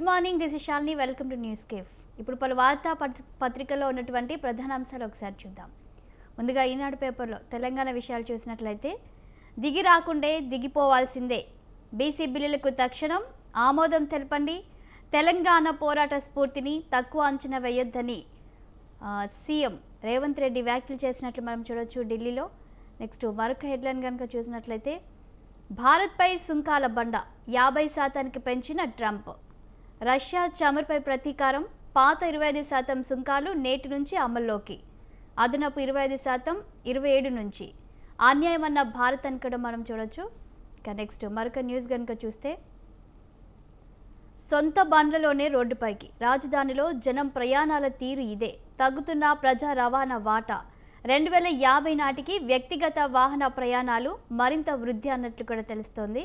Morning, this is Shalini. Welcome to news cafe. ఇప్పుడు పలు వార్తా పత్రికల్లో ఉన్నటువంటి ప్రధాన అంశాలు ఒకసారి చూద్దాం. ముందుగా ఈనాడు పేపర్లో తెలంగాణ విషయాలు చూసినట్లయితే, దిగి రాకుండే దిగిపోవాల్సిందే, బీసీ బిల్లులకు తక్షణం ఆమోదం తెలపండి, తెలంగాణ పోరాట స్ఫూర్తిని తక్కువ అంచనా వేయొద్దని సీఎం రేవంత్ రెడ్డి వ్యాఖ్యలు చేసినట్లు మనం చూడొచ్చు ఢిల్లీలో. నెక్స్ట్ మరొక హెడ్లైన్ కనుక చూసినట్లయితే, భారత్పై సుంకాల బండ 50% పెంచిన ట్రంప్, రష్యా చమురుపై ప్రతీకారం, పాత 25% సుంకాలు నేటి నుంచి అమల్లోకి, అదనపు 25% 27 నుంచి, అన్యాయమన్న భారత్ అని కూడా మనం చూడొచ్చు. ఇక నెక్స్ట్ మరొక న్యూస్ కనుక చూస్తే, సొంత బండ్లలోనే రోడ్డుపైకి, రాజధానిలో జనం ప్రయాణాల తీరు ఇదే, తగ్గుతున్న ప్రజా రవాణా వాటా, 2050 నాటికి వ్యక్తిగత వాహన ప్రయాణాలు మరింత వృద్ధి అన్నట్లు కూడా తెలుస్తోంది.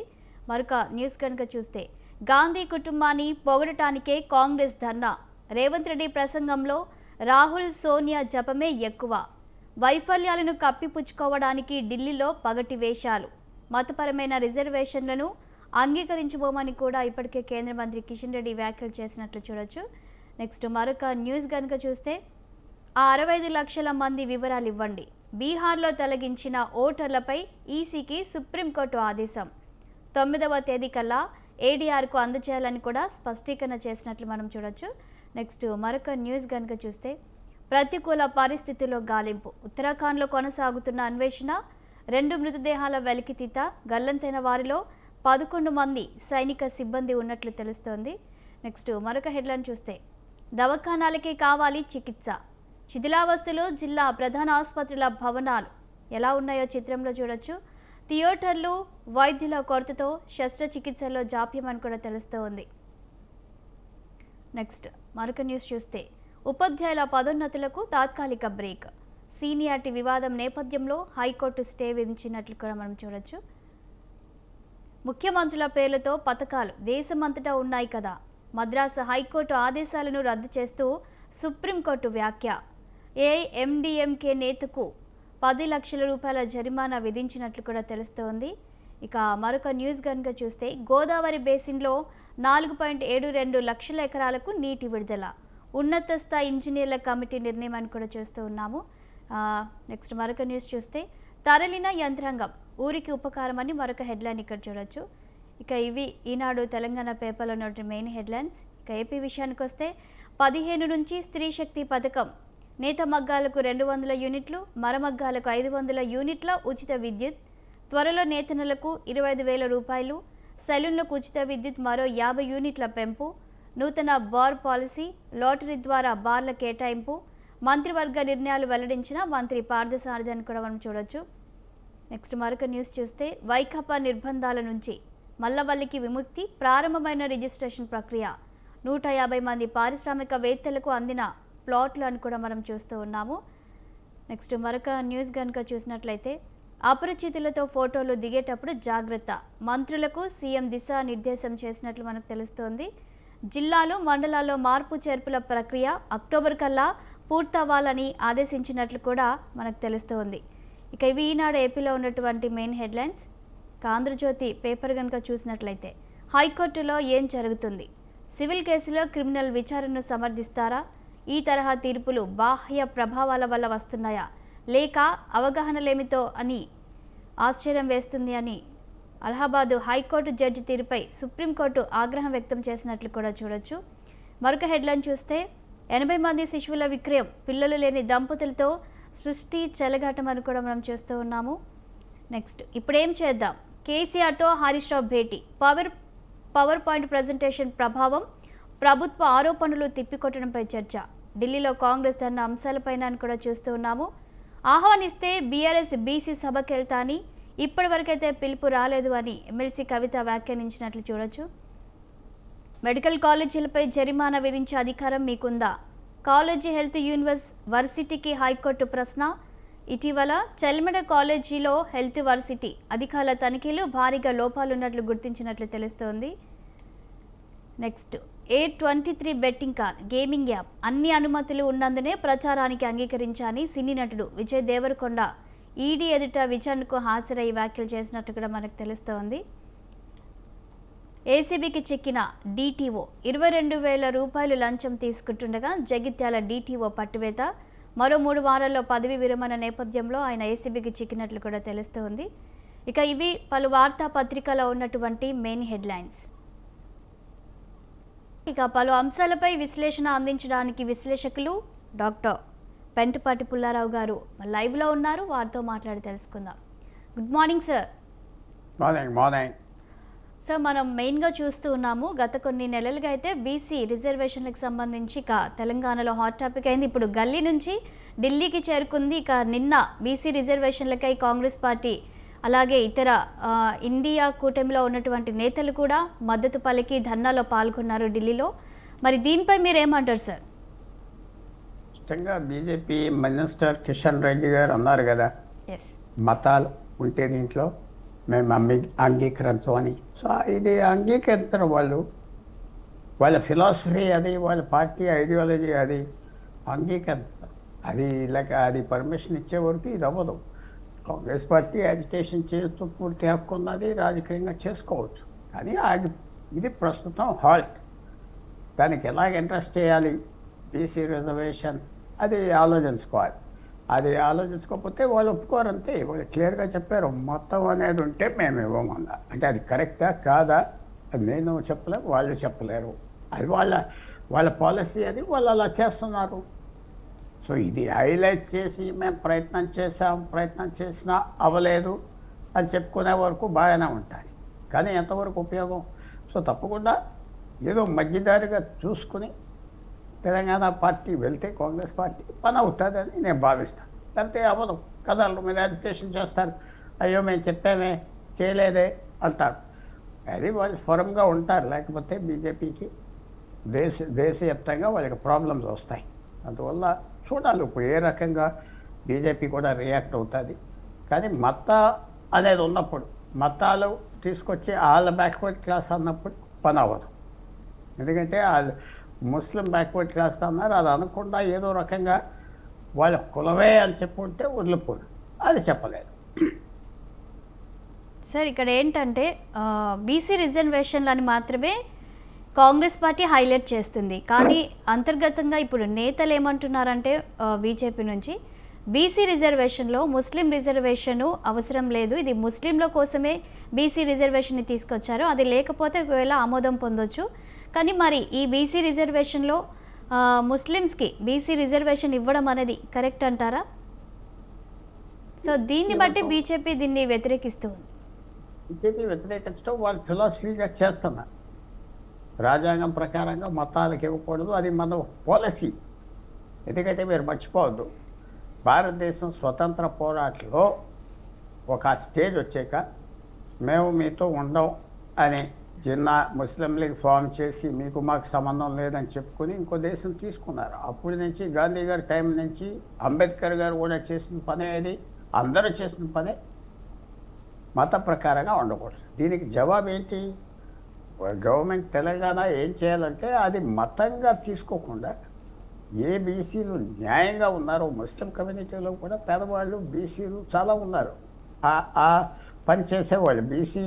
మరొక న్యూస్ కనుక చూస్తే, గాంధీ కుటుంబాన్ని పొగడటానికే కాంగ్రెస్ ధర్నా, రేవంత్ రెడ్డి ప్రసంగంలో రాహుల్ సోనియా జపమే ఎక్కువ, వైఫల్యాలను కప్పిపుచ్చుకోవడానికి ఢిల్లీలో పగటి వేషాలు, మతపరమైన రిజర్వేషన్లను అంగీకరించబోమని కూడా ఇప్పటికే కేంద్ర మంత్రి కిషన్ రెడ్డి వ్యాఖ్యలు చేసినట్లు చూడొచ్చు. నెక్స్ట్ మరొక న్యూస్ కనుక చూస్తే, ఆ 65 లక్షల మంది వివరాలు ఇవ్వండి, బీహార్లో తొలగించిన ఓటర్లపై ఈసీకి సుప్రీంకోర్టు ఆదేశం, 9వ తేదీ కల్లా ఏడీఆర్కు అందజేయాలని కూడా స్పష్టీకరణ చేసినట్లు మనం చూడొచ్చు. నెక్స్ట్ మరొక న్యూస్ కనుక చూస్తే, ప్రతికూల పరిస్థితుల్లో గాలింపు, ఉత్తరాఖండ్లో కొనసాగుతున్న అన్వేషణ, 2 మృతదేహాల వెలికితీత, గల్లంతైన వారిలో 11 మంది సైనిక సిబ్బంది ఉన్నట్లు తెలుస్తోంది. నెక్స్ట్ మరొక హెడ్లైన్ చూస్తే, దవాఖానాలకే కావాలి చికిత్స, శిథిలావస్థలో జిల్లా ప్రధాన ఆసుపత్రుల భవనాలు ఎలా ఉన్నాయో చిత్రంలో చూడొచ్చు. థియేటర్లు, వైద్యుల కొరతతో శస్త్రచికిత్సల్లో జాప్యం అని కూడా తెలుస్తోంది. నెక్స్ట్ మరొక న్యూస్ చూస్తే, ఉపాధ్యాయుల పదోన్నతులకు తాత్కాలిక బ్రేక్, సీనియారిటీ వివాదం నేపథ్యంలో హైకోర్టు స్టే విధించినట్లు కూడా మనం చూడొచ్చు. ముఖ్యమంత్రుల పేర్లతో పథకాలు దేశమంతటా ఉన్నాయి కదా, మద్రాసు హైకోర్టు ఆదేశాలను రద్దు చేస్తూ సుప్రీంకోర్టు వ్యాఖ్య, ఏఐఎండీఎంకే నేతకు 10 లక్షల రూపాయల జరిమానా విధించినట్లు కూడా తెలుస్తోంది. ఇక మరొక న్యూస్ కనుక చూస్తే, గోదావరి బేసిన్లో 4.72 లక్షల ఎకరాలకు నీటి విడుదల, ఉన్నత స్థాయి ఇంజనీర్ల కమిటీ నిర్ణయం అని కూడా చూస్తూ ఉన్నాము. నెక్స్ట్ మరొక న్యూస్ చూస్తే, తరలిన యంత్రాంగం ఊరికి ఉపకారం అని మరొక హెడ్లైన్ ఇక్కడ చూడొచ్చు. ఇక ఇవి ఈనాడు తెలంగాణ పేపర్లో ఉన్న మెయిన్ హెడ్లైన్స్. ఇక ఏపీ విషయానికి వస్తే, 15 నుంచి స్త్రీ శక్తి పథకం, నేత మగ్గాలకు 200 యూనిట్లు, మరమగ్గాలకు 500 యూనిట్ల ఉచిత విద్యుత్, త్వరలో నేతనులకు 25,000 రూపాయలు, సెలూన్లకు ఉచిత విద్యుత్ మరో 50 యూనిట్ల పెంపు, నూతన బార్ పాలసీ, లాటరీ ద్వారా బార్ల కేటాయింపు, మంత్రివర్గ నిర్ణయాలు వెల్లడించిన మంత్రి పార్థసారథి అని కూడా మనం చూడొచ్చు. నెక్స్ట్ మరొక న్యూస్ చూస్తే, వైకాపా నిర్బంధాల నుంచి మల్లవల్లికి విముక్తి, ప్రారంభమైన రిజిస్ట్రేషన్ ప్రక్రియ, 150 మంది పారిశ్రామికవేత్తలకు అందిన ప్లాట్లు అని కూడా మనం చూస్తూ ఉన్నాము. నెక్స్ట్ మరొక న్యూస్ కనుక చూసినట్లయితే, అపరిచితులతో ఫోటోలు దిగేటప్పుడు జాగ్రత్త, మంత్రులకు సీఎం దిశా నిర్దేశం చేసినట్లు మనకు తెలుస్తోంది. జిల్లాలు, మండలాల్లో మార్పు చేర్పుల ప్రక్రియ అక్టోబర్ కల్లా పూర్తవ్వాలని ఆదేశించినట్లు కూడా మనకు తెలుస్తోంది. ఇక ఇవి ఈనాడు ఏపీలో ఉన్నటువంటి మెయిన్ హెడ్లైన్స్. ఆంధ్రజ్యోతి పేపర్ కనుక చూసినట్లయితే, హైకోర్టులో ఏం జరుగుతుంది, సివిల్ కేసులో క్రిమినల్ విచారణను సమర్థిస్తారా, ఈ తరహా తీర్పులు బాహ్య ప్రభావాల వల్ల వస్తున్నాయా, లేక అవగాహనలేమితో అని ఆశ్చర్యం వేస్తుంది అని అలహాబాదు హైకోర్టు జడ్జి తీరుపై సుప్రీంకోర్టు ఆగ్రహం వ్యక్తం చేసినట్లు కూడా చూడొచ్చు. మరొక హెడ్లైన్ చూస్తే, 80 మంది శిశువుల విక్రయం, పిల్లలు లేని దంపతులతో సృష్టి చెలగాటం అని కూడా మనం చేస్తూ ఉన్నాము. నెక్స్ట్ ఇప్పుడేం చేద్దాం, కేసీఆర్తో హరీష్ రావు భేటీ, పవర్ పాయింట్ ప్రజెంటేషన్ ప్రభావం, ప్రభుత్వ ఆరోపణలు తిప్పికొట్టడంపై చర్చ, ఢిల్లీలో కాంగ్రెస్ ధర్నా అంశాలపైన కూడా చూస్తూ ఉన్నాము. ఆహ్వానిస్తే బీఆర్ఎస్ బీసీ సభకి వెళ్తా అని ఇప్పటివరకైతే పిలుపు రాలేదు అని ఎమ్మెల్సీ కవిత వ్యాఖ్యానించినట్లు చూడొచ్చు. మెడికల్ కాలేజీలపై జరిమానా విధించే అధికారం మీకుందా, కాలేజీ హెల్త్ యూనివర్సిటీకి హైకోర్టు ప్రశ్న, ఇటీవల చెల్మెడ కాలేజీలో హెల్త్ వర్సిటీ అధికారుల తనిఖీలు భారీగా లోపాలున్నట్లు గుర్తించినట్లు తెలుస్తోంది. Next A23 betting car gaming app, అన్ని అనుమతులు ఉన్నందునే ప్రచారానికి అంగీకరించాని సినీ నటుడు విజయ్ దేవరకొండ ఈడీ ఎదుట విచారణకు హాజరై వ్యాఖ్యలు చేసినట్టు కూడా మనకు తెలుస్తోంది. ఏసీబీకి చిక్కిన డీటీఓ 22,000 రూపాయలు లంచం తీసుకుంటుండగా జగిత్యాల డీటీఓ పట్టువేత. మరో 3 వారాల్లో పదవి విరమణ నేపథ్యంలో ఆయన ఏసీబీకి చిక్కినట్లు కూడా తెలుస్తోంది. ఇక ఇవి పలు వార్తాపత్రికలో ఉన్నటువంటి మెయిన్ హెడ్లైన్స్. ఇక పలు అంశాలపై విశ్లేషణ అందించడానికి విశ్లేషకులు డాక్టర్ పెంటపాటి పుల్లారావు గారు లైవ్లో ఉన్నారు. వారితో మాట్లాడి తెలుసుకుందాం. Good morning sir. Morning sir, మనం మెయిన్గా చూస్తూ ఉన్నాము గత కొన్ని నెలలుగా అయితే బీసీ రిజర్వేషన్లకు సంబంధించి ఇక తెలంగాణలో హాట్ టాపిక్ అయింది. ఇప్పుడు గల్లీ నుంచి ఢిల్లీకి చేరుకుంది. ఇక నిన్న బీసీ రిజర్వేషన్లకై కాంగ్రెస్ పార్టీ అలాగే ఇతర ఇండియా కూటమిలో ఉన్నటువంటి నేతలు కూడా మద్దతు పలికి ధర్నాలో పాల్గొన్నారు ఢిల్లీలో. మరి దీనిపై మీరేమంటారు సార్? ఖచ్చితంగా బీజేపీ మినిస్టర్ కిషన్ రెడ్డి గారు అన్నారు కదా, ఎస్, మతాలు ఉంటే దీంట్లో మేము అంగీకరించమని. సో ఇది అంగీకరించడం వాళ్ళ ఫిలాసఫీ అది, వాళ్ళ పార్టీ ఐడియాలజీ అది అంగీకరించడం. అది లేక అది పర్మిషన్ ఇచ్చే వరకు ఇది అవ్వదు. కాంగ్రెస్ పార్టీ యాజిటేషన్ చేస్తూ పూర్తి హక్కు ఉన్నది, రాజకీయంగా చేసుకోవచ్చు. కానీ ఇది ప్రస్తుతం హాల్ట్. దానికి ఎలాగ ఇంట్రెస్ట్ చేయాలి బీసీ రిజర్వేషన్ అది ఆలోచించుకోవాలి. అది ఆలోచించుకోకపోతే వాళ్ళు ఒప్పుకోరంతే. వాళ్ళు క్లియర్గా చెప్పారు, మొత్తం అనేది ఉంటే మేము ఇవ్వమన్నా. అంటే అది కరెక్టా కాదా అది నేను చెప్పలేము, వాళ్ళు చెప్పలేరు. అది వాళ్ళ పాలసీ, అది వాళ్ళు అలా చేస్తున్నారు. సో ఇది హైలైట్ చేసి మేము ప్రయత్నం చేసినా అవ్వలేదు అని చెప్పుకునే వరకు బాగానే ఉంటాయి. కానీ ఎంతవరకు ఉపయోగం? సో తప్పకుండా ఏదో మధ్యదారిగా చూసుకుని తెలంగాణ పార్టీ వెళ్తే కాంగ్రెస్ పార్టీ పని అవుతుందని నేను భావిస్తాను. లేకపోతే అవ్వదు కదా, మీరు యాజిటేషన్ చేస్తారు, అయ్యో మేము చెప్పామే చేయలేదే అంటారు. అది వాళ్ళు ఫరంగా ఉంటారు. లేకపోతే బీజేపీకి దేశవ్యాప్తంగా వాళ్ళకి ప్రాబ్లమ్స్ వస్తాయి. అందువల్ల చూడాలి ఇప్పుడు ఏ రకంగా బీజేపీ కూడా రియాక్ట్ అవుతుంది. కానీ మత అనేది ఉన్నప్పుడు, మతాలు తీసుకొచ్చి వాళ్ళ బ్యాక్వర్డ్ క్లాస్ అన్నప్పుడు పని అవ్వదు. ఎందుకంటే వాళ్ళు ముస్లిం బ్యాక్వర్డ్ క్లాస్ అన్నారు, అది అనకుండా ఏదో రకంగా వాళ్ళ కులమే అని చెప్పుకుంటే వదిలిపోదు. అది చెప్పలేదు సార్. ఇక్కడ ఏంటంటే బీసీ రిజర్వేషన్లని మాత్రమే కాంగ్రెస్ పార్టీ హైలైట్ చేస్తుంది. కానీ అంతర్గతంగా ఇప్పుడు నేతలు ఏమంటున్నారంటే బీజేపీ నుంచి బీసీ రిజర్వేషన్లో ముస్లిం రిజర్వేషను అవసరం లేదు, ఇది ముస్లింల కోసమే బీసీ రిజర్వేషన్ని తీసుకొచ్చారు, అది లేకపోతే ఒకవేళ ఆమోదం పొందొచ్చు. కానీ మరి ఈ బీసీ రిజర్వేషన్లో ముస్లిమ్స్కి బీసీ రిజర్వేషన్ ఇవ్వడం అనేది కరెక్ట్ అంటారా? సో దీన్ని బట్టి బీజేపీ దీన్ని వ్యతిరేకిస్తూ ఉంది. బీజేపీ వ్యతిరేకించడం వాళ్ళు ఫిలాసఫీగా చేస్తున్నారు. రాజ్యాంగం ప్రకారంగా మతాలకు ఇవ్వకూడదు, అది మన పాలసీ. ఎందుకంటే మీరు మర్చిపోవద్దు, భారతదేశం స్వతంత్ర పోరాటంలో ఒక స్టేజ్ వచ్చాక మేము మీతో ఉండం అని జిన్నా ముస్లిం లీగ్ ఫామ్ చేసి మీకు మాకు సంబంధం లేదని చెప్పుకొని ఇంకో దేశం తీసుకున్నారు. అప్పటి నుంచి గాంధీ గారి టైం నుంచి అంబేద్కర్ గారు కూడా చేసిన పనే, అది అందరూ చేసిన పనే, మత ప్రకారంగా ఉండకూడదు. దీనికి జవాబు ఏంటి? గవర్నమెంట్ తెలంగాణ ఏం చేయాలంటే అది మతంగా తీసుకోకుండా ఏ బీసీలు న్యాయంగా ఉన్నారో, ముస్లిం కమ్యూనిటీలో కూడా పేదవాళ్ళు బీసీలు చాలా ఉన్నారు, ఆ పని చేసేవాళ్ళు, బీసీ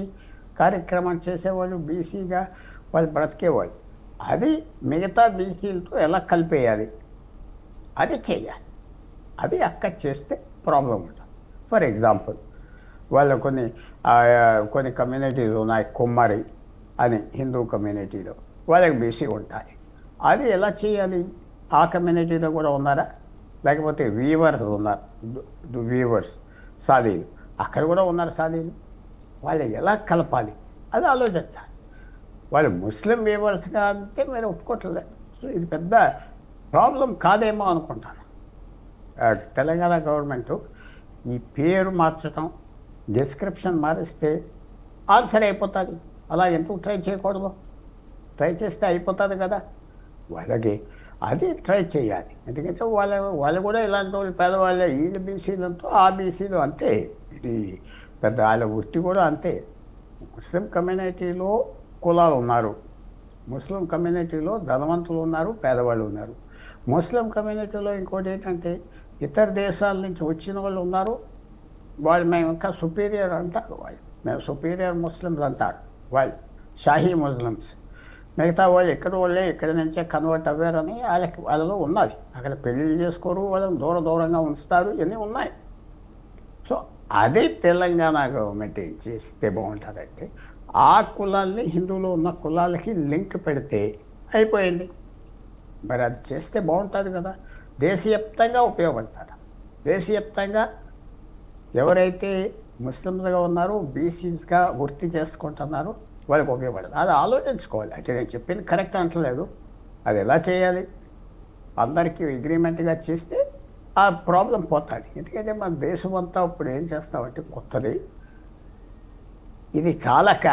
కార్యక్రమం చేసేవాళ్ళు, బీసీగా వాళ్ళు బ్రతికేవాళ్ళు. అది మిగతా బీసీలతో ఎలా కలిపేయాలి అది చేయాలి. అది అక్కడ చేస్తే ప్రాబ్లం ఉంటుంది. ఫర్ ఎగ్జాంపుల్ వాళ్ళ కొన్ని కమ్యూనిటీలు ఉన్నాయి, కుమ్మరి అని హిందూ కమ్యూనిటీలో, వాళ్ళకి బీసీ ఉంటుంది. అది ఎలా చేయాలి? ఆ కమ్యూనిటీలో కూడా ఉన్నారా? లేకపోతే వీవర్స్ ఉన్నారు, వీవర్స్ సాదీలు, అక్కడ కూడా ఉన్నారు సాదీలు, వాళ్ళు ఎలా కలపాలి అది ఆలోచించాలి. వాళ్ళు ముస్లిం వీవర్స్గా అంటే మీరు ఒప్పుకోవట్లేదు. సో ఇది పెద్ద ప్రాబ్లం కాదేమో అనుకుంటాను. తెలంగాణ గవర్నమెంట్ ఈ పేరు మార్చడం, డిస్క్రిప్షన్ మారిస్తే ఆన్సర్ అయిపోతుంది. అలా ఎందుకు ట్రై చేయకూడదు? ట్రై చేస్తే అయిపోతుంది కదా. వాళ్ళకి అది ట్రై చేయాలి. ఎందుకంటే వాళ్ళు కూడా ఇలాంటి వాళ్ళు పేదవాళ్ళే. వీళ్ళు బీసీలంతో ఆ బీసీలు అంతే. ఇది పెద్ద వాళ్ళ వృత్తి కూడా అంతే. ముస్లిం కమ్యూనిటీలో కులాలు ఉన్నారు, ముస్లిం కమ్యూనిటీలో ధనవంతులు ఉన్నారు, పేదవాళ్ళు ఉన్నారు. ముస్లిం కమ్యూనిటీలో ఇంకోటి ఏంటంటే ఇతర దేశాల నుంచి వచ్చిన వాళ్ళు ఉన్నారు, వాళ్ళు మేము ఇంకా సుపీరియర్ అంటారు, వాళ్ళు మేము సుపీరియర్ ముస్లిమ్స్ అంటారు వాళ్ళు. షాహీ ముస్లిమ్స్. మిగతా వాళ్ళు ఎక్కడ వాళ్ళే ఇక్కడి నుంచే కన్వర్ట్ అవ్వారని వాళ్ళలో ఉన్నది. అక్కడ పెళ్ళిళ్ళు చేసుకోరు, వాళ్ళని దూరంగా ఉంచుతారు, ఇవన్నీ ఉన్నాయి. సో అదే తెలంగాణ గవర్నమెంట్ ఏం చేస్తే బాగుంటుందంటే ఆ కులాల్ని హిందువులు ఉన్న కులాలకి లింక్ పెడితే అయిపోయింది. మరి అది చేస్తే బాగుంటుంది కదా. దేశవ్యాప్తంగా ఉపయోగపడతారు. దేశవ్యాప్తంగా ఎవరైతే ముస్లిమ్స్గా ఉన్నారో బీసీస్గా గుర్తు చేసుకుంటున్నారో వాళ్ళకి ఉపయోగపడదు. అది ఆలోచించుకోవాలి. అంటే నేను చెప్పింది కరెక్ట్ అంటలేదు. అది ఎలా చేయాలి, అందరికీ అగ్రిమెంట్గా చేస్తే ఆ ప్రాబ్లం పోతుంది. ఎందుకంటే మన దేశం అంతా ఇప్పుడు ఏం చేస్తామంటే కొత్తది ఇది చాలక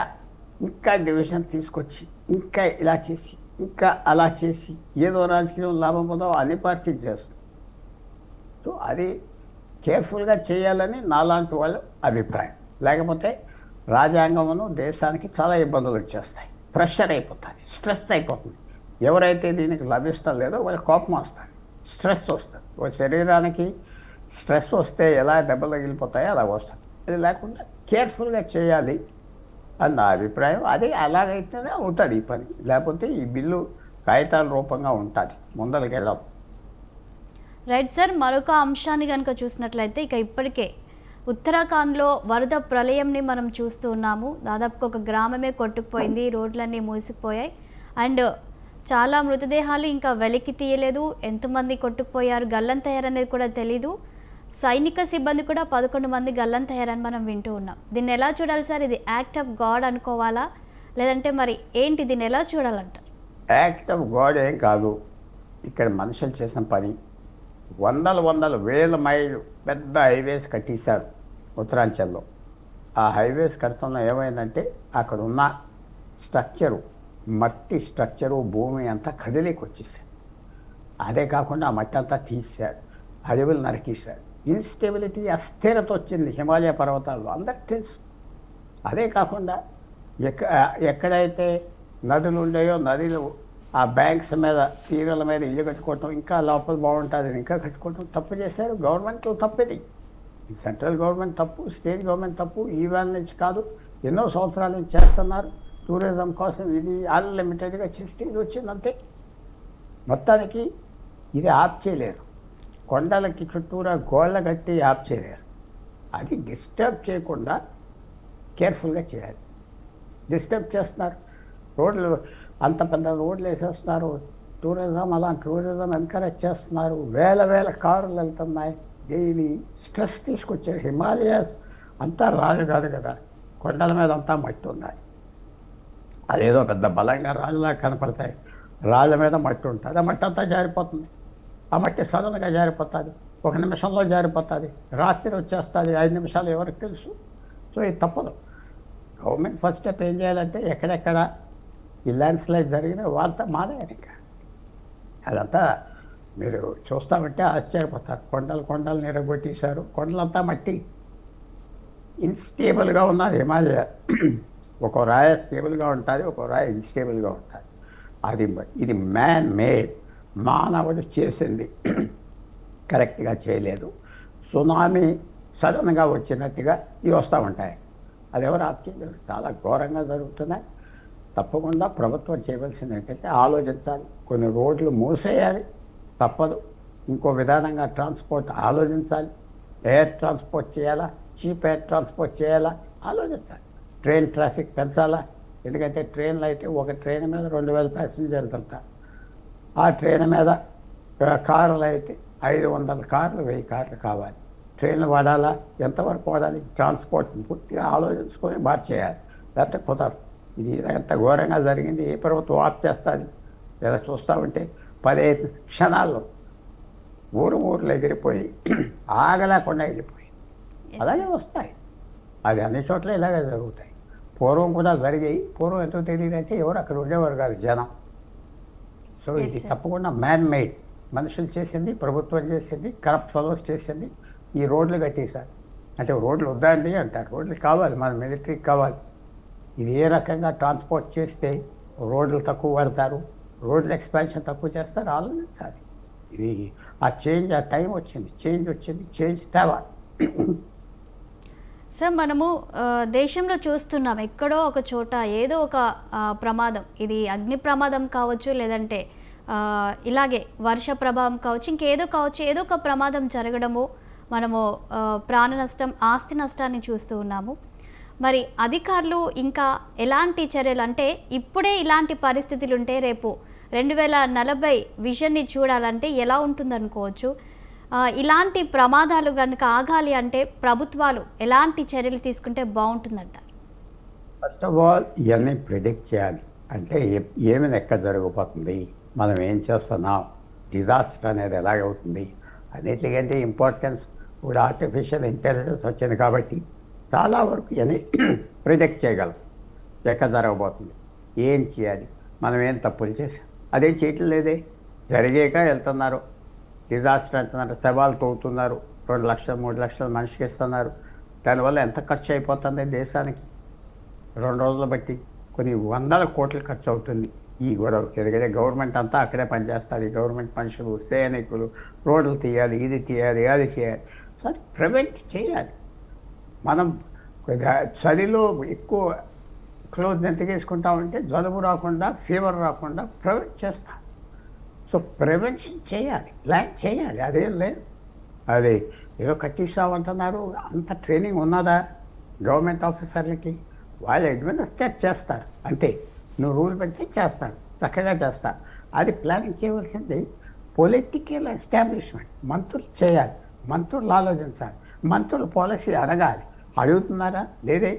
ఇంకా డివిజన్ తీసుకొచ్చి ఇంకా ఇలా చేసి ఇంకా అలా చేసి ఏదో రాజకీయం లాభం పొందో అన్ని పార్టీలు చేస్తాం. సో అది కేర్ఫుల్గా చేయాలని నాలాంటి వాళ్ళ అభిప్రాయం. లేకపోతే రాజ్యాంగమును దేశానికి చాలా ఇబ్బందులు వచ్చేస్తాయి. ప్రెషర్ అయిపోతుంది, స్ట్రెస్ అయిపోతుంది. ఎవరైతే దీనికి లభిస్తలేదో వాళ్ళకి కోపం వస్తుంది, స్ట్రెస్ వస్తుంది. ఒక శరీరానికి స్ట్రెస్ వస్తే ఎలా దెబ్బలు తగిలిపోతాయో అలా వస్తుంది. అది లేకుండా కేర్ఫుల్గా చేయాలి అని నా అభిప్రాయం. అది అలాగైతేనే అవుతుంది ఈ పని. లేకపోతే ఈ బిల్లు కాగితాల రూపంగా ఉంటుంది, ముందరికి వెళ్ళాం. రైట్ సార్, మరొక అంశాన్ని కనుక చూసినట్లయితే ఇక ఇప్పటికే ఉత్తరాఖండ్లో వరద ప్రళయంని మనం చూస్తూ ఉన్నాము. దాదాపుగా ఒక గ్రామమే కొట్టుకుపోయింది, రోడ్లన్నీ మూసిపోయాయి. అండ్ చాలా మృతదేహాలు ఇంకా వెలికి తీయలేదు. ఎంతమంది కొట్టుకుపోయారు, గల్లంతయ్యారనేది కూడా తెలీదు. సైనిక సిబ్బంది కూడా 11 మంది గల్లంతయ్యారని మనం వింటూ ఉన్నాం. దీన్ని ఎలా చూడాలి సార్? ఇది యాక్ట్ ఆఫ్ గాడ్ అనుకోవాలా, లేదంటే మరి ఏంటి, దీన్ని ఎలా చూడాలంటారు? యాక్ట్ ఆఫ్ గాడ్ ఏం కాదు, ఇక్కడ మనుషులు చేసిన పని. వందల వేల మైళ్ళు పెద్ద హైవేస్ కట్టేశారు ఉత్తరాంచల్లో. ఆ హైవేస్ కడుతున్న ఏమైందంటే అక్కడ ఉన్న స్ట్రక్చరు, మట్టి స్ట్రక్చరు, భూమి అంతా కదిలేకి వచ్చేసారు. అదే కాకుండా ఆ మట్టి అంతా తీశారు, అడవులు నరికేశారు. ఇన్స్టెబిలిటీ, అస్థిరత వచ్చింది హిమాలయ పర్వతాల్లో, అందరికి తెలుసు. అదే కాకుండా ఎక్కడైతే నదులు ఉండేయో నదులు ఆ బ్యాంక్స్ మీద, తీరాల మీద ఇల్లు కట్టుకోవటం, ఇంకా లోపల బాగుంటుంది ఇంకా కట్టుకోవటం తప్పు చేశారు. గవర్నమెంట్లో తప్పేది, సెంట్రల్ గవర్నమెంట్ తప్పు, స్టేట్ గవర్నమెంట్ తప్పు. ఈవేళ నుంచి కాదు, ఎన్నో సంవత్సరాల నుంచి చేస్తున్నారు. టూరిజం కోసం ఇది అన్లిమిటెడ్గా చేస్తే ఇది వచ్చింది అంతే. మొత్తానికి ఇది ఆప్ చేయలేరు. కొండలకి చుట్టూరా గోళ్ళ కట్టి ఆప్ చేయలేరు. అది డిస్టర్బ్ చేయకుండా కేర్ఫుల్గా చేయాలి. డిస్టర్బ్ చేస్తున్నారు, రోడ్లు అంత పెద్ద రోడ్లు వేసేస్తున్నారు. టూరిజం, అలాంటి టూరిజం ఎంకరేజ్ చేస్తున్నారు. వేల కారులు వెళ్తున్నాయి. డైలీ స్ట్రెస్ తీసుకొచ్చారు. హిమాలయాస్ అంతా రాజు కాదు కదా, కొండల మీద అంతా మట్టి ఉన్నాయి. అదేదో పెద్ద బలంగా రాజులా కనపడతాయి. రాళ్ళ మీద మట్టి ఉంటుంది, ఆ మట్టి అంతా జారిపోతుంది. ఆ మట్టి సడన్గా జారిపోతుంది, 1 నిమిషంలో జారిపోతుంది, రాత్రి వచ్చేస్తుంది, 5 నిమిషాలు ఎవరికి తెలుసు. సో ఇది తప్పదు. గవర్నమెంట్ ఫస్ట్ స్టెప్ ఏం చేయాలంటే ఎక్కడెక్కడ ఈ ల్యాండ్ స్లైడ్ జరిగిన వాళ్ళతో మాదే. ఇంకా అదంతా మీరు చూస్తామంటే ఆశ్చర్యపోతారు. కొండలు నిరగొట్టేశారు, కొండలంతా మట్టి. ఇన్స్టేబుల్గా ఉన్నారు హిమాలయ. ఒక రాయ స్టేబుల్గా ఉంటుంది, ఒక రాయ ఇన్స్టేబుల్గా ఉంటుంది. ఇది మ్యాన్ మేడ్, మానవుడు చేసింది, కరెక్ట్గా చేయలేదు. సునామీ సడన్గా వచ్చినట్టుగా ఇవి వస్తూ ఉంటాయి. అది ఎవరు ఆప్ చేయలేరు. చాలా ఘోరంగా జరుగుతున్నాయి. తప్పకుండా ప్రభుత్వం చేయవలసింది ఏంటంటే ఆలోచించాలి. కొన్ని రోడ్లు మూసేయాలి, తప్పదు. ఇంకో విధానంగా ట్రాన్స్పోర్ట్ ఆలోచించాలి. ఎయిర్ ట్రాన్స్పోర్ట్ చేయాలా, చీప్ ఎయిర్ ట్రాన్స్పోర్ట్ చేయాలా ఆలోచించాలి. ట్రైన్ ట్రాఫిక్ పెంచాలా. ఎందుకంటే ట్రైన్లు అయితే ఒక ట్రైన్ మీద 2000 ప్యాసింజర్లు వెళ్తారు. ఆ ట్రైన్ మీద కార్లు అయితే 500 కార్లు, 1000 కార్లు కావాలి. ట్రైన్లు వాడాలా, ఎంతవరకు వాడాలి, ట్రాన్స్పోర్ట్ పూర్తిగా ఆలోచించుకొని మార్చేయాలి. లేకపోతే కుదరదు. ఇది ఎంత ఘోరంగా జరిగింది. ఏ ప్రభుత్వం ఆప్ చేస్తుంది? లేదా చూస్తూ ఉంటే 15 క్షణాల్లో ఊర్లు ఎగిరిపోయి ఆగలేకుండా వెళ్ళిపోయి అలాగే వస్తాయి. అది అన్ని చోట్ల ఇలాగే జరుగుతాయి. పూర్వం కూడా జరిగాయి. పూర్వం ఎంతో తెలియదంటే ఎవరు అక్కడ ఉండేవారు కాదు, జనం. సో ఇది తప్పకుండా మ్యాన్ మేడ్, మనుషులు చేసింది, ప్రభుత్వం చేసింది, కరప్ట్ ఫెలోస్ చేసింది. ఈ రోడ్లు కట్టేశారు. అంటే రోడ్లు వద్దండి అంటారు, రోడ్లు కావాలి, మన మిలిటరీకి కావాలి. ఇది ఏ రకంగా ట్రాన్స్పోర్ట్ చేస్తే రోడ్లు తక్కువ పడతారు, రోడ్ల ఎక్స్పాన్షన్ తక్కువ చేస్తారు ఆలోచించాలి. ఇది ఆ చేంజ్, ఆ టైం వచ్చింది, చేంజ్ తేవాలి. సార్ మనము దేశంలో చూస్తున్నాం ఎక్కడో ఒక చోట ఏదో ఒక ప్రమాదం, ఇది అగ్ని ప్రమాదం కావచ్చు, లేదంటే ఇలాగే వర్ష ప్రభావం కావచ్చు, ఇంకేదో కావచ్చు, ఏదో ఒక ప్రమాదం జరగడము మనము ప్రాణ నష్టం, ఆస్తి నష్టాన్ని చూస్తూ ఉన్నాము. మరి అధికారులు ఇంకా ఎలాంటి చర్యలు, అంటే ఇప్పుడే ఇలాంటి పరిస్థితులు ఉంటే రేపు 2040 విజన్ని చూడాలంటే ఎలా ఉంటుందనుకోవచ్చు. ఇలాంటి ప్రమాదాలు కనుక ఆగాలి అంటే ప్రభుత్వాలు ఎలాంటి చర్యలు తీసుకుంటే బాగుంటుందంటారు? ఫస్ట్ ఆఫ్ ఆల్ ఇవన్నీ ప్రిడిక్ట్ చేయాలి. అంటే ఏమైనా ఎక్కడ జరగబోతుంది, మనం ఏం చేస్తున్నాం, డిజాస్టర్ అనేది ఎలాగవుతుంది అన్నిటికంటే ఇంపార్టెన్స్ ఇప్పుడు ఆర్టిఫిషియల్ ఇంటెలిజెన్స్ వచ్చింది కాబట్టి చాలా వరకు ఇవన్నీ ప్రిడిక్ట్ చేయగలం. ఎక్కడ జరగబోతుంది, ఏం చేయాలి, మనం ఏం తప్పులు చేసాం, అదే చేయటం లేదే. జరిగాక వెళ్తున్నారు, డిజాస్టర్ అంటున్నారు, శవాలు తవ్వుతున్నారు, 2 లక్షలు 3 లక్షలు మనిషికి ఇస్తున్నారు. దానివల్ల ఎంత ఖర్చు అయిపోతుంది దేశానికి? 2 రోజులు బట్టి కొన్ని 100 కోట్లు ఖర్చు అవుతుంది ఈ గొడవకి. ఎందుకంటే గవర్నమెంట్ అంతా అక్కడే పనిచేస్తారు. ఈ గవర్నమెంట్ మనుషులు, సైనికులు, రోడ్లు తీయాలి, ఇది తీయాలి, అది చేయాలి. సో అది ప్రివెంట్ చేయాలి. మనం చలిలో ఎక్కువ క్లోజ్ ఎంత తీసుకుంటామంటే జలుబు రాకుండా, ఫీవర్ రాకుండా ప్రివెంట్ చేస్తాం. సో ప్రివెన్షన్ చేయాలి, ప్లాన్ చేయాలి. అదేం లేదు, అది ఏదో కట్టిస్తామంటున్నారు. అంత ట్రైనింగ్ ఉన్నదా గవర్నమెంట్ ఆఫీసర్లకి? వాళ్ళు అడ్మినిస్ట్రేట్ చేస్తారు అంతే. నువ్వు రూల్ పెడితే చేస్తారు, చక్కగా చేస్తారు. అది ప్లానింగ్ చేయవలసింది పొలిటికల్ ఎస్టాబ్లిష్మెంట్. మంత్రులు చేయాలి, మంత్రులు ఆలోచించాలి, మంత్రులు పాలసీ అడగాలి. అడుగుతున్నారా? లేదే.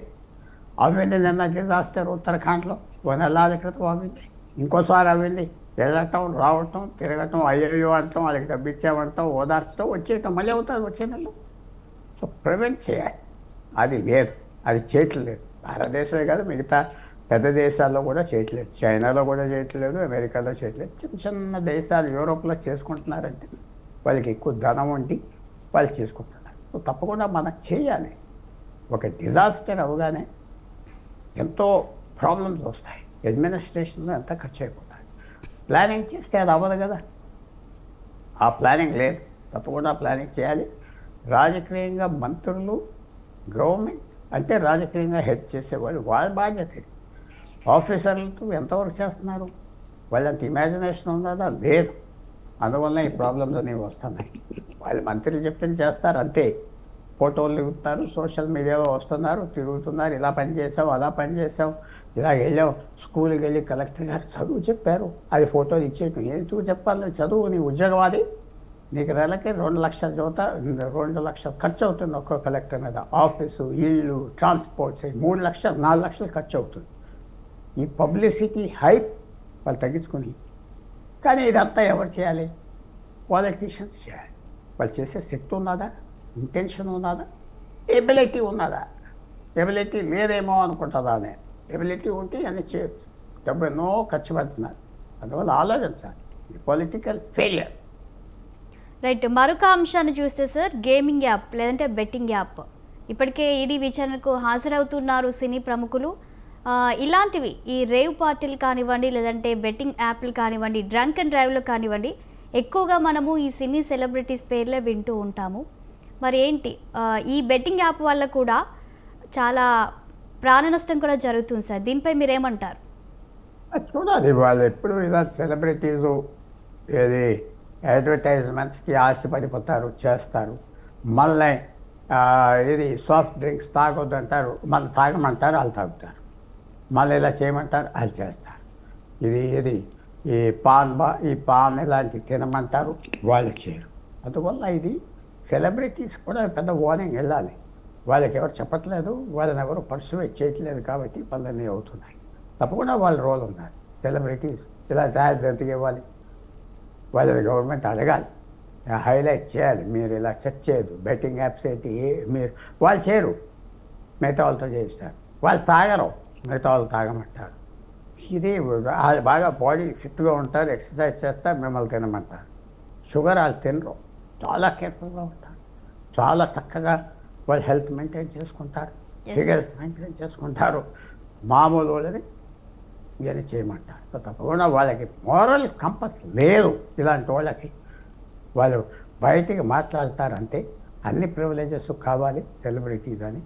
అవింది నిన్న డిజాస్టర్ ఉత్తరాఖండ్లో 1 నెలల క్రితం అవింది, ఇంకోసారి అవింది. వెళ్ళటం, రావటం, తిరగటం, అయ్యో అంటాం, వాళ్ళకి డబ్బిచ్చామంటాం, ఓదార్చడం, వచ్చేయటం, మళ్ళీ అవుతుంది వచ్చే నెలలో. సో ప్రివెంట్ చేయాలి. అది లేదు, అది చేయట్లేదు. భారతదేశమే కాదు, మిగతా పెద్ద దేశాల్లో కూడా చేయట్లేదు. చైనాలో కూడా చేయట్లేదు, అమెరికాలో చేయట్లేదు. చిన్న చిన్న దేశాలు యూరోప్లో చేసుకుంటున్నారంటే వాళ్ళకి ఎక్కువ ధనం ఉండి వాళ్ళు చేసుకుంటున్నారు. సో తప్పకుండా మనం చేయాలి. ఒక డిజాస్టర్ అవగానే ఎంతో ప్రాబ్లమ్స్ వస్తాయి, అడ్మినిస్ట్రేషన్లో ఎంత ఖర్చు అయిపోతాయి. ప్లానింగ్ చేస్తే అది అవ్వదు కదా. ఆ ప్లానింగ్ లేదు. తప్పకుండా ప్లానింగ్ చేయాలి. రాజకీయంగా మంత్రులు, గవర్నమెంట్ అంటే రాజకీయంగా హెల్ప్ చేసేవాళ్ళు, వాళ్ళ బాధ్యత. ఆఫీసర్లతో ఎంతవరకు చేస్తున్నారు? వాళ్ళంత ఇమాజినేషన్ ఉన్నదా? లేదు. అందువల్ల ఈ ప్రాబ్లమ్స్ అనేవి వస్తున్నాయి. వాళ్ళు మంత్రులు చెప్పింది చేస్తారు అంతే. ఫోటోలు ఇస్తారు, సోషల్ మీడియాలో వస్తున్నారు, తిరుగుతున్నారు, ఇలా పని చేసావు, అలా పని చేసావు, ఇలా వెళ్ళావు, స్కూల్కి వెళ్ళి కలెక్టర్ గారు చదువు చెప్పారు, అది ఫోటోలు ఇచ్చేయటం. ఎందుకు చెప్పాలి? చదువు, నీ ఉద్యోగవాది, నీకు నెలకి 2 లక్షల చోట 2 లక్షలు ఖర్చు అవుతుంది ఒక్కో కలెక్టర్ మీద. ఆఫీసు, ఇల్లు, ట్రాన్స్పోర్ట్ 3 లక్షలు 4 లక్షలు ఖర్చు అవుతుంది. ఈ పబ్లిసిటీ హైప్ వాళ్ళు తగ్గించుకుని. కానీ ఇదంతా ఎవరు చేయాలి? పాలిటీషియన్స్ చేయాలి. వాళ్ళు చేసే శక్తి ఉన్నదా? ఇంటెన్షన్ ఉన్నదా? ఎబిలిటీ ఉన్నదా? ఎబిలిటీ లేదేమో అనుకుంటుందా? నేను ఎబిలిటీ ఉంటే అన్నీ చేయొచ్చు. డబ్బు ఎన్నో ఖర్చు పెడుతున్నారు. అందువల్ల ఆలోచించాలి. Political failure. రైట్. మరొక అంశాన్ని చూస్తే సార్, గేమింగ్ యాప్ లేదంటే బెట్టింగ్ యాప్. ఇప్పటికే ఈడీ విచారణకు హాజరవుతున్నారు సినీ ప్రముఖులు. ఇలాంటివి ఈ రేవ్ పార్టీలు కానివ్వండి, లేదంటే బెట్టింగ్ యాప్లు కానివ్వండి, డ్రంక్ అండ్ డ్రైవ్లు కానివ్వండి, ఎక్కువగా మనము ఈ సినీ సెలబ్రిటీస్ పేర్లే వింటూ ఉంటాము. మరి ఏంటి, ఈ బెట్టింగ్ యాప్ వల్ల కూడా చాలా ప్రాణ నష్టం కూడా జరుగుతుంది సార్. దీనిపై మీరేమంటారు? చూడాలి. వాళ్ళు ఎప్పుడు ఇలా సెలబ్రిటీసు ఏది అడ్వర్టైజ్మెంట్స్కి ఆశపడిపోతారు, చేస్తారు. మళ్ళీ ఇది సాఫ్ట్ డ్రింక్స్ తాగొద్దు అంటారు, మళ్ళీ తాగమంటారు, వాళ్ళు తాగుతారు. మళ్ళీ ఇలా చేయమంటారు, వాళ్ళు చేస్తారు. ఇది ఈ పాన్ ఇలాంటివి తినమంటారు, వాళ్ళు చేయరు. అందువల్ల ఇది సెలబ్రిటీస్ కూడా పెద్ద వార్నింగ్ వెళ్ళాలి. వాళ్ళకి ఎవరు చెప్పట్లేదు, వాళ్ళని ఎవరు పర్సువేట్ చేయట్లేదు కాబట్టి వాళ్ళని అవుతున్నాయి. తప్పకుండా వాళ్ళ రోల్ ఉన్నారు. సెలబ్రిటీస్ ఇలా జాగ్రత్తగా ఇవ్వాలి. వాళ్ళని గవర్నమెంట్ అడగాలి, హైలైట్ చేయాలి. మీరు ఇలా సెట్ చేయదు, బెట్టింగ్ యాప్స్ ఏంటి, మీరు వాళ్ళు చేయరు, మిగతా వాళ్ళతో చేయిస్తారు. వాళ్ళు తాగరు, మిగతా వాళ్ళు తాగమంటారు. ఇది బాగా బాడీ ఫిట్గా ఉంటారు, ఎక్సర్సైజ్ చేస్తారు, మిమ్మల్ని తినమంటారు. షుగర్ వాళ్ళు తినరు, చాలా కేర్ఫుల్గా ఉంటారు, చాలా చక్కగా వాళ్ళు హెల్త్ మెయింటైన్ చేసుకుంటారు, ఫిగర్స్ మెయింటైన్ చేసుకుంటారు. మామూలు వాళ్ళని ఇవన్నీ చేయమంటారు. సో తప్పకుండా వాళ్ళకి మోరల్ కంపస్ లేదు. ఇలాంటి వాళ్ళకి వాళ్ళు బయటికి మాట్లాడతారంటే అన్ని ప్రివిలేజెస్ కావాలి సెలబ్రిటీస్ అని.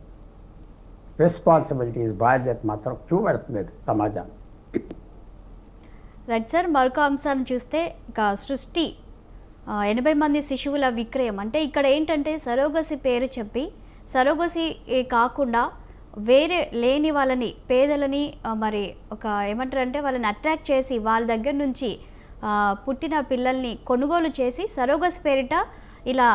రెస్పాన్సిబిలిటీస్ బాధ్యత మాత్రం చూపెడుతుంది సమాజం. రైట్ సార్, మరొక అంశాన్ని చూస్తే ఇక సృష్టి 80 మంది శిశువుల విక్రయం అంటే ఇక్కడ ఏంటంటే సరోగసి పేరు చెప్పి సరోగసి కాకుండా వేరే లేని వాళ్ళని పేదలని మరి ఒక ఏమంటారంటే వాళ్ళని అట్రాక్ట్ చేసి వాళ్ళ దగ్గర నుంచి పుట్టిన పిల్లల్ని కొనుగోలు చేసి సరోగసి పేరిట ఇలా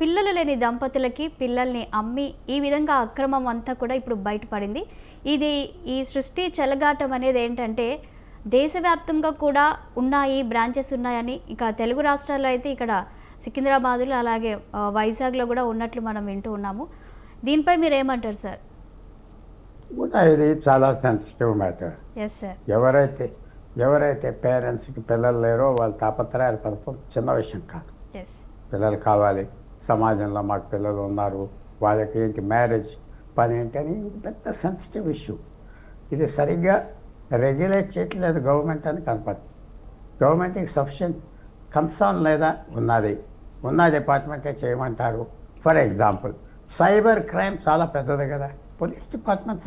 పిల్లలు లేని దంపతులకి పిల్లల్ని అమ్మి ఈ విధంగా అక్రమం అంతా కూడా ఇప్పుడు బయటపడింది. ఈ సృష్టి చెలగాటం అనేది ఏంటంటే దేశవ్యాప్తంగా కూడా ఉన్నాయి, బ్రాంచెస్ ఉన్నాయని, ఇక తెలుగు రాష్ట్రాల్లో అయితే ఇక్కడ సికింద్రాబాద్లో అలాగే వైజాగ్లో కూడా ఉన్నట్లు మనం వింటూ ఉన్నాము. దీనిపై మీరు ఏమంటారు సార్? ఇది చాలా సెన్సిటివ్ మ్యాటర్. Yes sir. ఎవరైతే పేరెంట్స్కి పిల్లలు లేరో వాళ్ళ తాపత్రయాలు పడతాం చిన్న విషయం కాదు. ఎస్, పిల్లలు కావాలి, సమాజంలో మాకు పిల్లలు ఉన్నారు, వాళ్ళకి ఏంటి మ్యారేజ్ పని ఏంటి అని పెద్ద సెన్సిటివ్ ఇష్యూ. ఇది సరిగ్గా రెగ్యులేట్ చేయట్లేదు గవర్నమెంట్ అని కనపడుతుంది. గవర్నమెంట్కి సఫిషియెంట్ కన్సర్న్ లేదా ఉన్న డిపార్ట్మెంటే చేయమంటారు. ఫర్ ఎగ్జాంపుల్ సైబర్ క్రైమ్ చాలా పెద్దది కదా, పోలీస్ డిపార్ట్మెంట్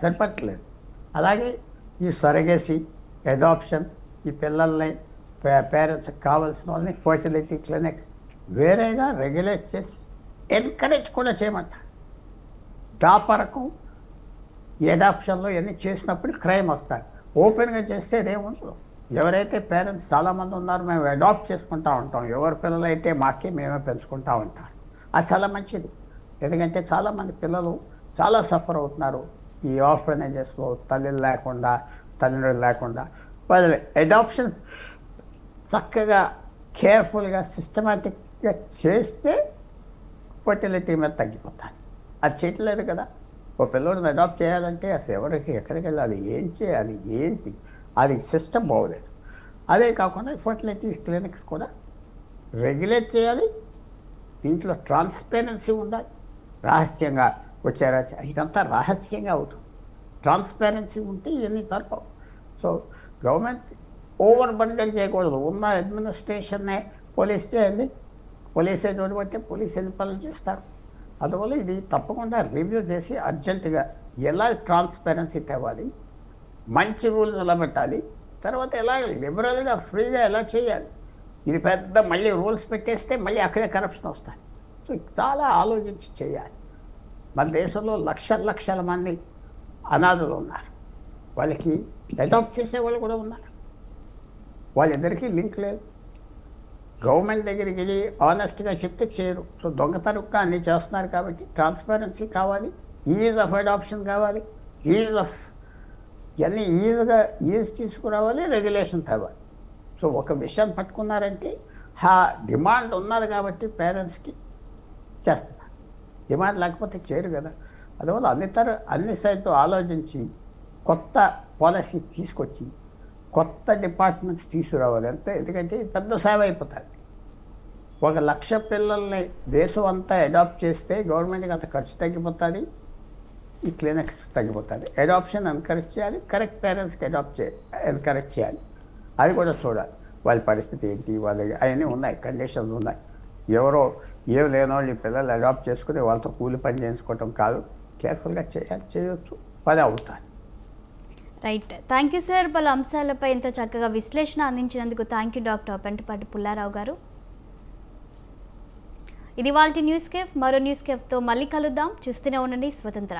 సరిపడట్లేదు. అలాగే ఈ సరగేసి అడాప్షన్, ఈ పిల్లల్ని పేరెంట్స్కి కావాల్సిన వాళ్ళని ఫర్టిలిటీ క్లినిక్స్ వేరేగా రెగ్యులేట్ చేసి ఎంకరేజ్ కూడా చేయమంటారు. దాపరకు ఈ అడాప్షన్లో ఇవన్నీ చేసినప్పుడు క్రైమ్ వస్తారు. ఓపెన్గా చేస్తే ఏముండదు. ఎవరైతే పేరెంట్స్ చాలామంది ఉన్నారు, మేము అడాప్ట్ చేసుకుంటూ ఉంటాం, ఎవరి పిల్లలు అయితే మాకే మేమే పెంచుకుంటూ ఉంటాం, అది చాలా మంచిది. ఎందుకంటే చాలామంది పిల్లలు చాలా సఫర్ అవుతున్నారు ఈ ఆర్ఫనేజెస్లో, తల్లిదండ్రులు లేకుండా. వాళ్ళు అడాప్షన్ చక్కగా కేర్ఫుల్గా సిస్టమేటిక్గా చేస్తే ఫర్టిలిటీ మీద తగ్గిపోతాయి. అది చేయట్లేదు కదా. ఓ పిల్లడిని అడాప్ట్ చేయాలంటే అసలు ఎక్కడికి వెళ్ళాలి, ఏం చేయాలి, ఏంటి, అది సిస్టమ్ బాగోలేదు. అదే కాకుండా ఫర్టిలిటీ క్లినిక్స్ కూడా రెగ్యులేట్ చేయాలి. దీంట్లో ట్రాన్స్పరెన్సీ ఉండాలి. రహస్యంగా వచ్చారా, ఇదంతా రహస్యంగా అవుతుంది. ట్రాన్స్పరెన్సీ ఉంటే ఇవన్నీ తరపవు. సో గవర్నమెంట్ ఓవర్ బర్డెన్ చేయకూడదు. ఉన్న అడ్మినిస్ట్రేషన్నే పోలీస్ చేయండి, పోలీసే చూడబట్టే పోలీస్ ఎన్ని పనులు చేస్తారు. అందువల్ల ఇది తప్పకుండా రివ్యూ చేసి అర్జెంటుగా ఎలా ట్రాన్స్పరెన్సీ తేవాలి, మంచి రూల్స్ ఎలా పెట్టాలి, తర్వాత ఎలా లిబరల్గా ఫ్రీగా ఎలా చేయాలి. ఇది పెద్ద మళ్ళీ రూల్స్ పెట్టేస్తే మళ్ళీ అక్కడే కరప్షన్ వస్తాయి. సో చాలా ఆలోచించి చేయాలి. మన దేశంలో లక్షల మంది అనాథులు ఉన్నారు, వాళ్ళకి అడాప్ట్ చేసే వాళ్ళు కూడా ఉన్నారు. వాళ్ళిద్దరికీ లింక్ లేదు. గవర్నమెంట్ దగ్గరికి వెళ్ళి ఆనెస్ట్గా చెప్తే చేయరు. సో దొంగతనంగా అన్నీ చేస్తున్నారు. కాబట్టి ట్రాన్స్పరెన్సీ కావాలి, ఈజ్ ఆఫ్ అడాప్షన్ కావాలి, ఇవన్నీ ఈజ్ తీసుకురావాలి, రెగ్యులేషన్ కావాలి. సో ఒక విషయం పట్టుకున్నారంటే డిమాండ్ ఉన్నది కాబట్టి పేరెంట్స్కి చేస్తున్నారు. డిమాండ్ లేకపోతే చేయరు కదా. అందువల్ల అన్ని సైడ్తో ఆలోచించి కొత్త పాలసీ తీసుకొచ్చి కొత్త డిపార్ట్మెంట్స్ తీసుకురావాలి అంతే. ఎందుకంటే పెద్ద సేవ అయిపోతుంది. 1,00,000 పిల్లల్ని దేశం అంతా అడాప్ట్ చేస్తే గవర్నమెంట్కి అంత ఖర్చు తగ్గిపోతుంది, ఈ క్లినిక్స్ తగ్గిపోతుంది. అడాప్షన్ ఎంకరేజ్ చేయాలి, కరెక్ట్ పేరెంట్స్కి ఎంకరేజ్ చేయాలి. అది కూడా చూడాలి. వాళ్ళ పరిస్థితి ఏంటి, వాళ్ళ అవన్నీ ఉన్నాయి, కండిషన్స్ ఉన్నాయి. ఎవరో ఏం లేనోళ్ళు ఈ పిల్లలు అడాప్ట్ చేసుకుని వాళ్ళతో కూలి పని చేయించుకోవటం కాదు. కేర్ఫుల్గా చేయొచ్చు, పని అవుతాయి. Right, thank you sir. పలు అంశాలపై ఇంత చక్కగా విశ్లేషణ అందించినందుకు thank you doctor Pentapati Pullarao గారు. ఇది వాళ్ళ న్యూస్ కేఫ్. మరో న్యూస్ కేఫ్తో మళ్ళీ కలుద్దాం. చూస్తూనే ఉండండి స్వతంత్ర.